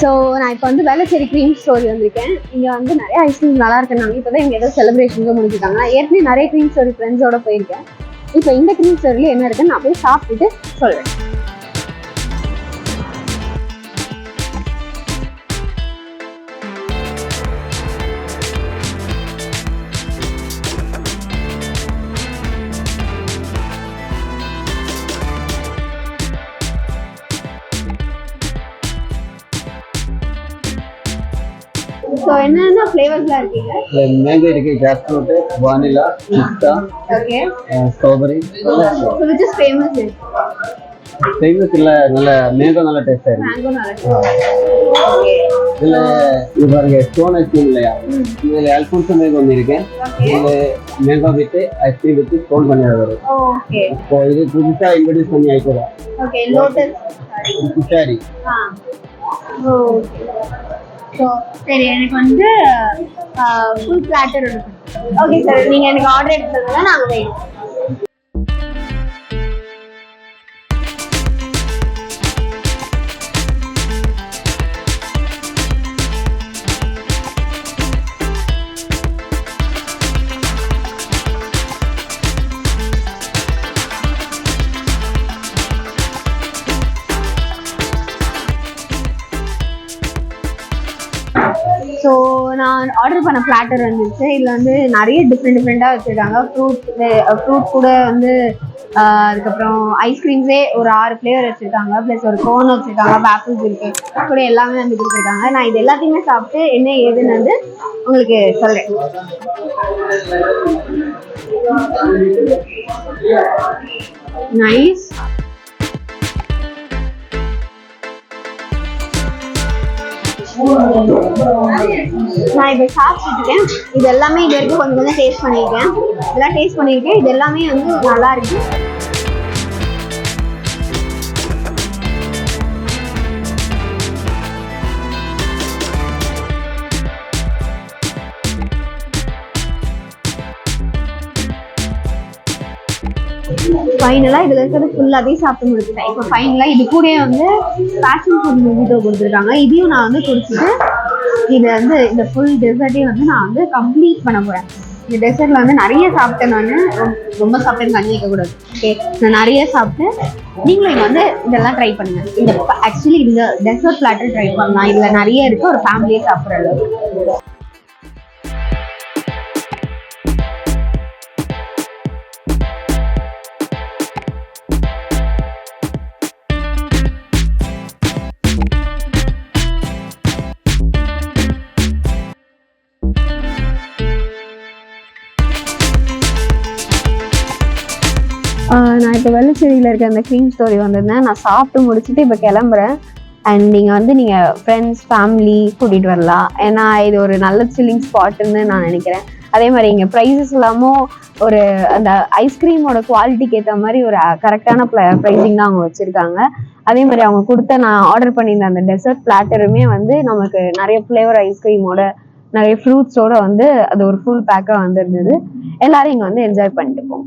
So நான் இப்போ வந்து வேளச்சேரி க்ரீம் ஸ்டோரி வந்திருக்கேன். இங்கே வந்து நிறைய ஐஸ்கிரீம் நல்லா இருக்குன்னாங்க. இப்போ தான் இங்கே ஏதோ செலிப்ரேஷனுக்கு முடிஞ்சுட்டாங்க. நான் ஏற்கனவே நிறைய க்ரீம் ஸ்டோரி ஃப்ரெண்ட்ஸோட போயிருக்கேன். இப்போ இந்த க்ரீம் ஸ்டோரியில் என்ன இருக்குன்னு நான் போய் சாப்பிட்டுட்டு சொல்கிறேன். ஸோ என்னென்ன ஃப்ளேவர்ஸ்லாம் இருக்கீங்க? மேங்கோ இருக்கு, jackfruit, vanilla, pista, okay, strawberry. So which is famous? Famous இல்ல, நல்ல மேங்கோ நல்ல டேஸ்டா இருக்கு. மேங்கோ நல்லா ஓகே. இதுல இது பாருங்க, ஸ்டோன் ஐஸ்கிரீம் இல்லையா, இதுல அல்போன்சோ மேங்கோ ஒன்று இருக்கு. இது mango with ice cream with stone பண்ணி வரும். ஓகே, இப்போ இது புதுசா இன்ட்ரோடியூஸ் பண்ணி ஆயிடுறோம். ஓகே, லோட்டஸ் குச்சாரி. ஓகே. ஸோ சரி, எனக்கு வந்து ஃபுல் பிளாட்டர் இருக்கு. ஓகே சார், நீங்கள் எனக்கு ஆர்டர் எடுத்ததுனால நாங்கள் வேணும். ஸோ நான் ஆர்டர் பண்ண பிளாட்டர் வந்துச்சு. இதில் வந்து நிறைய டிஃப்ரெண்ட்டாக வச்சுருக்காங்க. ஃப்ரூட் கூட வந்து அதுக்கப்புறம் ஐஸ்கிரீம்ஸே ஒரு 6 ஃப்ளேவர் வச்சுருக்காங்க. ப்ளஸ் ஒரு கோன் வச்சுருக்காங்க, ஆப்பிள்ஸ் இருக்குது கூட எல்லாமே வந்து கொடுத்துருக்காங்க. நான் இது எல்லாத்தையுமே சாப்பிட்டு என்ன ஏதுன்னு வந்து உங்களுக்கு சொல்கிறேன். நைஸ். நான் இப்போ சாப்பிட்டுருக்கேன். இது எல்லாமே இது வரைக்கும் கொஞ்சம் கொஞ்சம் டேஸ்ட் பண்ணியிருக்கேன். இதெல்லாம் டேஸ்ட் பண்ணியிருக்கேன். இது எல்லாமே வந்து நல்லா இருக்கு. ஃபைனலாக இதில் இருக்கிறது ஃபுல்லாகவே சாப்பிட்டு முடிச்சுட்டேன். இப்போ ஃபைனலாக இது கூட வந்து பேஷன் ஃபுட் மொஜிட்டோ கொடுத்துருக்காங்க. இதையும் நான் வந்து குடிச்சிட்டு இதை வந்து இந்த ஃபுல் டெசர்ட்டையும் வந்து நான் வந்து கம்ப்ளீட் பண்ண போகிறேன். இந்த டெசர்ட்டில் வந்து நிறைய சாப்பிட்டேன். நான் ரொம்ப சாப்பிட்டேன்னு கண்ணி வைக்கக்கூடாது. ஓகே, நான் நிறைய சாப்பிட்டு நீங்களும் இங்கே வந்து இதெல்லாம் ட்ரை பண்ணுங்கள். இந்த ஆக்சுவலி இந்த டெசர்ட் பிளாட்டர் ட்ரை பண்ணலாம். இதில் நிறைய இருக்குது, ஒரு ஃபேமிலியே சாப்பிட்ற அளவுக்கு. நான் இப்போ வெள்ளச்சேரியில் இருக்க அந்த க்ரீம் ஸ்டோரி வந்திருந்தேன். நான் சாப்பிட்டு முடிச்சுட்டு இப்போ கிளம்புறேன். அண்ட் நீங்கள் ஃப்ரெண்ட்ஸ் ஃபேமிலி கூட்டிகிட்டு வரலாம். ஏன்னா இது ஒரு நல்ல சில்லிங் ஸ்பாட்டுன்னு நான் நினைக்கிறேன். அதே மாதிரி இங்கே ப்ரைஸஸ் இல்லாமல் ஒரு அந்த ஐஸ்கிரீமோட குவாலிட்டிக்கு ஏற்ற மாதிரி ஒரு கரெக்டான ப்ரைஸிங் தான் அவங்க வச்சுருக்காங்க. அதே மாதிரி அவங்க கொடுத்த நான் ஆர்டர் பண்ணியிருந்த அந்த டெசர்ட் பிளாட்டருமே வந்து நமக்கு நிறைய ஃப்ளேவர் ஐஸ்கிரீமோட நிறைய ஃப்ரூட்ஸோட வந்து அது ஒரு ஃபுல் பேக்காக வந்துருந்தது. எல்லாரும் இங்கே வந்து என்ஜாய் பண்ணிட்டு போவோம்.